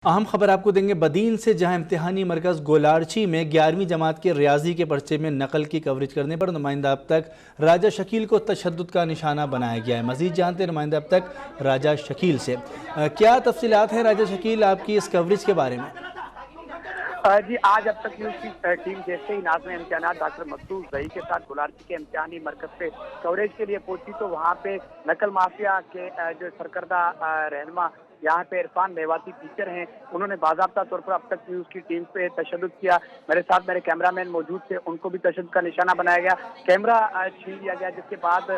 अहम खबर आपको देंगे बदीन से, जहां इम्तिहानी मरकज़ गोलारची में 11वीं जमात के रियाजी के पर्चे में नकल की कवरेज करने पर नुमाइंदा अब तक राजा शकील को तशद्दुद का निशाना बनाया गया है। मजीद जानते हैं नुमाइंदा अब तक राजा शकील से। क्या तफसीलात हैं राजा शकील आपकी इस कवरेज के बारे में? जी, आज अब तक न्यूज़ की टीम जैसे ही नाज़िम इम्तिहानात डॉक्टर मकसूद ज़ही के साथ गोलारची के इम्तिहानी मरकज़ पे कवरेज के लिए पहुंची तो वहां पे नकल माफिया के जो सरकर्दा रहनुमा यहाँ पे इरफान मेवाती टीचर हैं, उन्होंने बाज़ाब्ता तौर पर अब तक न्यूज़ की टीम पे तशद्दुद किया। मेरे साथ मेरे कैमरामैन मौजूद थे, उनको भी तशद्दुद का निशाना बनाया गया, कैमरा छीन लिया गया, जिसके बाद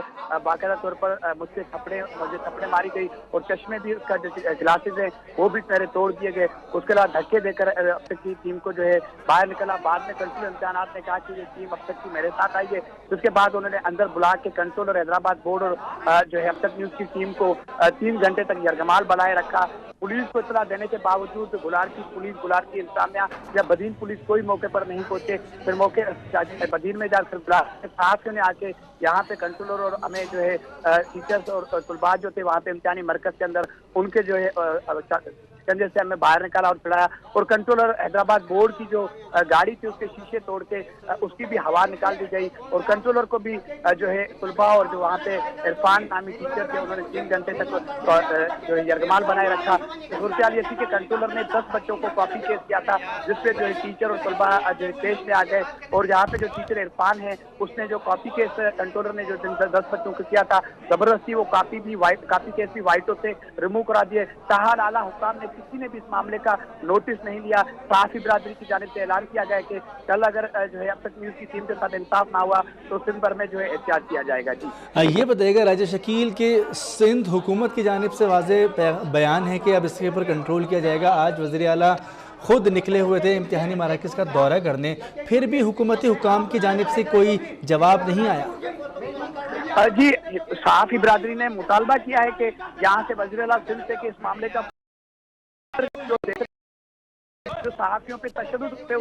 बाकायदा तौर पर मुझे थप्पड़े मारी गई और चश्मे भी, उसका ग्लासेज है वो भी मेरे तोड़ दिए गए। उसके बाद धक्के देकर अब तक की टीम को जो है बाहर निकला। बाद में कंट्रोल इम्तिहानात ने कहा कि ये टीम अब तक की मेरे साथ आई है। उसके बाद उन्होंने अंदर बुला के कंट्रोलर हैदराबाद बोर्ड और जो है अब तक न्यूज़ की टीम को 3 घंटे तक यरगमाल बनाए रखा। पुलिस को इत्तला देने के बावजूद गोलारची पुलिस, गोलारची इंतजामिया या बदीन पुलिस कोई मौके पर नहीं पहुंचे। फिर मौके बदीन में जाकर साथियों ने आके यहाँ पे कंट्रोलर और हमें जो है टीचर्स और तुलबा जो थे वहाँ पे इम्तिहानी मरकज के अंदर उनके जो है कंधे से हमें बाहर निकाला और चढ़ाया। और कंट्रोलर हैदराबाद बोर्ड की जो गाड़ी थी उसके शीशे तोड़ के उसकी भी हवा निकाल दी गई। और कंट्रोलर को भी जो है तुलबा और जो वहाँ पे इरफान नामी टीचर थे उन्होंने 3 घंटे तक जो है यरगमाल बनाए रखा। सूरत ये थी कि कंट्रोलर ने 10 बच्चों को कॉपी केस किया था, जिसपे जो है टीचर और तुलबा जो है पेश में आ गए। और यहाँ पे जो टीचर इरफान है उसने जो कॉपी केस कंट्रोलर ने जो 10 बच्चों को किया था, जबरदस्ती वो कॉपी केस भी वाइटों से रिमूव करा दिए। ताहाल आला हुकाम ने किसी ने भी इस मामले का नोटिस नहीं लिया। सहाफी बिरादरी की जानिब से ऐलान किया गया कि कल अगर जो है अब तक न्यूज़ की टीम के साथ इंसाफ ना हुआ तो सिंध भर में जो है एहतियात किया जाएगा। जी, ये बताइएगा राजा शकील के सिंध हुकूमत की जानिब से वाज़े बयान है कि अब इसके ऊपर कंट्रोल किया जाएगा। आज वज़ीर आला खुद निकले हुए थे इम्तिहानी मराकज़ का दौरा करने, फिर भी हुकूमती हुकाम की जानिब से कोई जवाब नहीं आया। जी, सहाफी बिरादरी ने मुतालबा किया है कि यहाँ से वज़ीर आला सिंध से कि इस मामले का जो सहाफियों पे तशद्दुद पे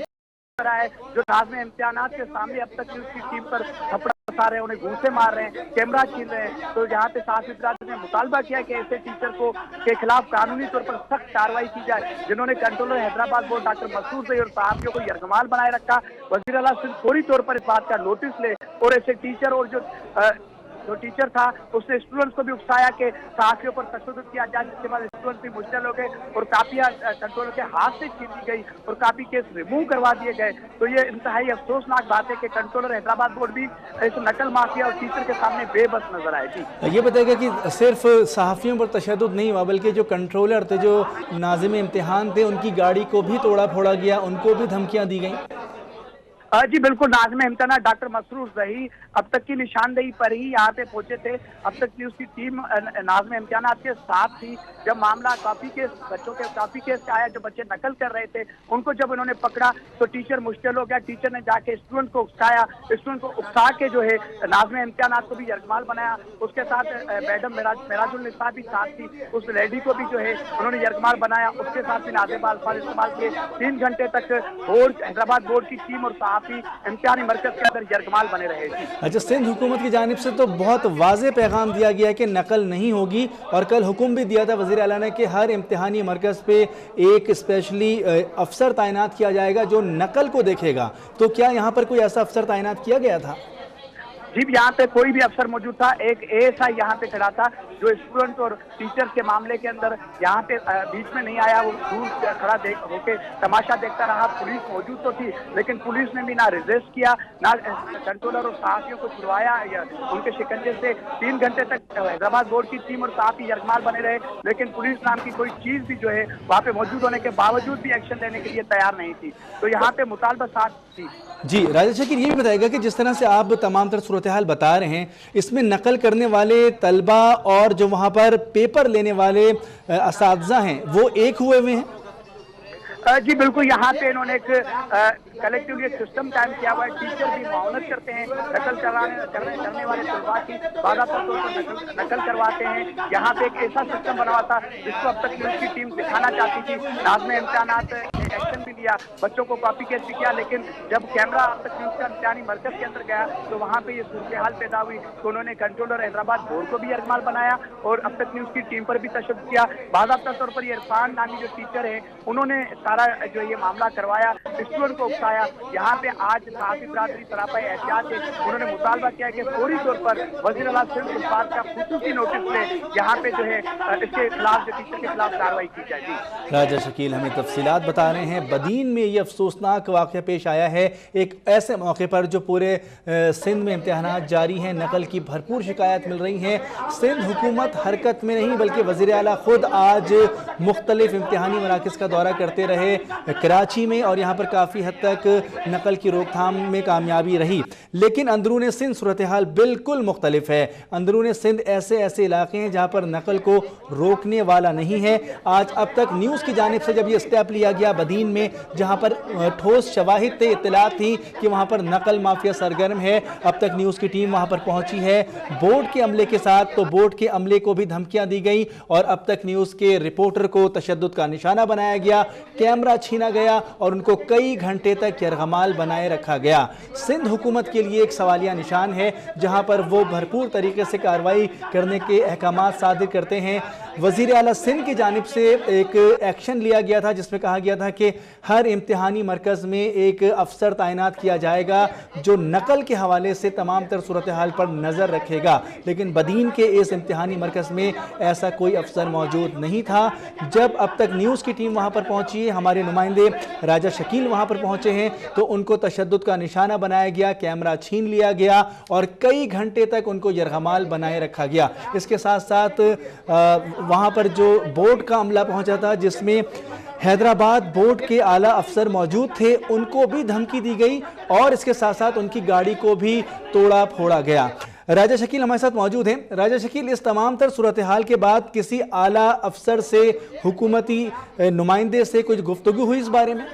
रहा है, जो नाज़िम इम्तिहानात के सामने अब तक न्यूज़ की टीम पर थप्पड़ बरसा रहे हैं, उन्हें घूंसे मार रहे हैं, कैमरा छीन रहे हैं, तो यहाँ पे सहाफी बिरादरी ने मुतालबा किया कि ऐसे टीचर को के खिलाफ कानूनी तौर पर सख्त कार्रवाई की जाए, जिन्होंने कंट्रोलर हैदराबाद बोर्ड डॉक्टर मकसूद ज़ही और सहाफियों को यरगमाल बनाए रखा। वज़ीर आला सिर्फ फौरी तौर पर इस बात का नोटिस ले और ऐसे टीचर और जो टीचर था उसने स्टूडेंट्स को भी उकसाया कि सहाफियों पर तशद्दुद किया जाए, जिसके बाद स्टूडेंट्स भी मुश्किल हो गए और कापियां कंट्रोलर के हाथ से छीन ली गई और कापी केस रिमूव करवा दिए गए। तो ये इंतहाई अफसोसनाक बात है कि कंट्रोलर हैदराबाद बोर्ड भी इस नकल माफिया और टीचर के सामने बेबस नजर आए। जी, ये बताएगा कि सिर्फ सहाफ़ियों पर तशद्दुद नहीं हुआ, बल्कि जो कंट्रोलर थे, जो नाज़िम इम्तिहान थे, उनकी गाड़ी को भी तोड़ा फोड़ा गया, उनको भी धमकियाँ दी गई। जी बिल्कुल, नाज़िम इम्तिहानात डॉक्टर मकसूद ज़ही अब तक की निशानदेही पर ही यहाँ पे पहुंचे थे। अब तक की उसकी टीम नाज़िम इम्तिहानात के साथ थी। जब मामला कॉपी केस, बच्चों के कॉपी केस का आया, जो बच्चे नकल कर रहे थे उनको जब उन्होंने पकड़ा तो टीचर मुश्किल हो गया। टीचर ने जाके स्टूडेंट को उकसाया, स्टूडेंट को उकसा के जो है नाज़िम इम्तिहानात को भी यरगमाल बनाया। उसके साथ मैडम मेराजुल निसा भी साथ थी, उस लेडी को भी जो है उन्होंने यरगमाल बनाया। उसके साथ भी नाज़िम अल्फाज इस्तेमाल किए। 3 घंटे तक बोर्ड, हैदराबाद बोर्ड की टीम और इम्तिहानी मरकज के अंदर यरगमाल बने रहे। अच्छा, सिंध हुकूमत की जानिब से तो बहुत वाज़े पैगाम दिया गया है कि नकल नहीं होगी, और कल हुक्म भी दिया था वज़ीर आला ने कि हर इम्तिहानी मरकज़ पे एक स्पेशली अफसर तैनात किया जाएगा जो नकल को देखेगा। तो क्या यहाँ पर कोई ऐसा अफसर तैनात किया गया था? जी, यहाँ पे कोई भी अफसर मौजूद था। एक ASI यहाँ पे खड़ा था जो स्टूडेंट और टीचर्स के मामले के अंदर यहाँ पे बीच में नहीं आया, वो दूर खड़ा होके तमाशा देखता रहा। पुलिस मौजूद तो थी लेकिन पुलिस ने भी ना रेजिस्ट किया, ना कंट्रोलर और सहाफियों को छुड़वाया या उनके शिकंजे से। 3 घंटे तक हैदराबाद बोर्ड की टीम और सहाफी यरगमाल बने रहे, लेकिन पुलिस नाम की कोई चीज भी जो है वहाँ पे मौजूद होने के बावजूद भी एक्शन लेने के लिए तैयार नहीं थी। तो यहाँ पे मुतालबा साथ थी। जी, राजा शकील ये भी बताएगा कि जिस तरह से आप तमाम तरह सूरत हाल बता रहे हैं, इसमें नकल करने वाले तलबा और जो वहाँ पर पेपर लेने वाले असातिज़ा हैं वो एक हुए हैं? जी बिल्कुल, यहाँ पे इन्होंने एक कलेक्टिवली एक सिस्टम कायम किया हुआ है। टीचर भी मुआवनत करते हैं, नकल करने वाले तलबा की बाकायदा तौर पर नकल करवाते हैं। यहाँ पे एक ऐसा सिस्टम बना हुआ था जिसको अब तक न्यूज़ की टीम दिखाना चाहती थी। नाज़िम इम्तिहानात एक्शन भी लिया, बच्चों को कॉपी केस भी किया, लेकिन जब कैमरा अब तक न्यूज़ का इम्तिहानी मरकज के अंदर गया तो वहाँ पे ये सूरत हाल पैदा हुई तो उन्होंने कंट्रोलर हैदराबाद बोर्ड को भी यरगमाल बनाया और अब तक न्यूज़ की टीम पर भी तशद्दुद किया। बाकायदा तौर पर ये इरफान नामी जो टीचर है उन्होंने सारा जो ये मामला करवाया, स्टूडेंट को उकसाया। यहाँ पे आज सहाफ़ी बिरादरी सरापा एहतियात है, उन्होंने मुतालबा किया कि फौरी तौर पर वज़ीर आला सिंध इस बात का खुसूसी नोटिस ले, यहाँ पे जो है इसके खिलाफ जो टीचर के खिलाफ कार्रवाई की जाएगी। राजा शकील हमें तफसीलात बता रहे हैं। बदीन में ये अफसोसनाक वाक़या पेश आया है एक ऐसे मौके पर जो पूरे सिंध में इम्तिहानात जारी हैं, नकल की भरपूर शिकायत मिल रही हैं। सिंध हुकूमत हरकत में नहीं बल्कि वज़ीर आला खुद आज मुख्तलिफ इम्तिहानी मराकज़ का दौरा करते रहे कराची में और यहाँ पर काफ़ी हद तक नकल की रोकथाम में कामयाबी रही। लेकिन अंदरून सिंध सूरत हाल बिल्कुल मुख्तलिफ है। अंदरून सिंध ऐसे ऐसे इलाके हैं जहाँ पर नकल को रोकने वाला नहीं है। आज अब तक न्यूज़ की जानिब से जब ये स्टेप लिया गया बदीन में, जहाँ पर ठोस शवाहिद थे, इत्तलात थी कि वहाँ पर नकल माफिया सरगर्म है, अब तक न्यूज़ की टीम वहाँ पर पहुँची है बोर्ड के अमले के साथ, तो बोर्ड के अमले को भी धमकियाँ दी गई और अब तक न्यूज़ के रिपोर्टर को तशद्दुद का निशाना बनाया गया, कैमरा छीना गया और उनको कई घंटे तक यरगमाल बनाए रखा गया। सिंध हुकूमत के लिए एक सवालिया निशान है जहाँ पर वो भरपूर तरीके से कार्रवाई करने के अहकामात सादिर करते हैं। वज़ीर आला सिंध की जानिब से एक एक्शन लिया गया था जिसमें कहा गया था कि हर इम्तिहानी मरकज़ में एक अफसर तैनात किया जाएगा जो नकल के हवाले से तमाम तर सूरत हाल पर नज़र रखेगा। लेकिन बदीन के इस इम्तिहानी मरकज़ में ऐसा कोई अफसर मौजूद नहीं था। जब अब तक न्यूज़ की टीम वहाँ पर पहुँची है, हमारे नुमाइंदे राजा शकील वहाँ पर पहुँचे हैं, तो उनको तशद्दुद का निशाना बनाया गया, कैमरा छीन लिया गया और कई घंटे तक उनको यरगमाल बनाए रखा गया। इसके साथ साथ वहाँ पर जो बोर्ड का अमला पहुँचा था जिसमें हैदराबाद बोर्ड के आला अफसर मौजूद थे, उनको भी धमकी दी गई और इसके साथ साथ उनकी गाड़ी को भी तोड़ा फोड़ा गया। राजा शकील हमारे साथ मौजूद हैं। राजा शकील, इस तमाम तर सूरत हाल के बाद किसी आला अफसर से, हुकूमती नुमाइंदे से कुछ गुफ्तगू हुई इस बारे में?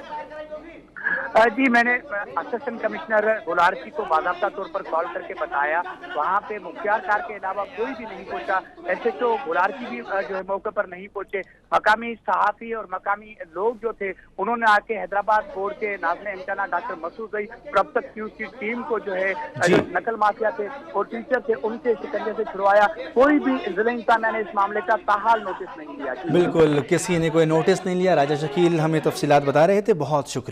जी, मैंने असिस्टेंट कमिश्नर गुलारची को बाकायदा तौर पर कॉल करके बताया, वहाँ पे मुख्तियार कार के अलावा कोई भी नहीं पहुंचा। SHO गुलारची भी जो है मौके पर नहीं पहुंचे। मकामी सहाफ़ी और मकामी लोग जो थे उन्होंने आके हैदराबाद बोर्ड के नाज़िम इम्तिहानात डॉक्टर मसूद जई और अब तक न्यूज़ की टीम को जो है नकल माफिया थे और टीचर थे उनसे शिकंजे से छुड़वाया। कोई भी ज़िला इंतज़ामिया ने इस मामले का ताहाल नोटिस नहीं लिया। बिल्कुल, किसी ने कोई नोटिस नहीं लिया। राजा शकील हमें तफसीलात बता रहे थे, बहुत शुक्रिया।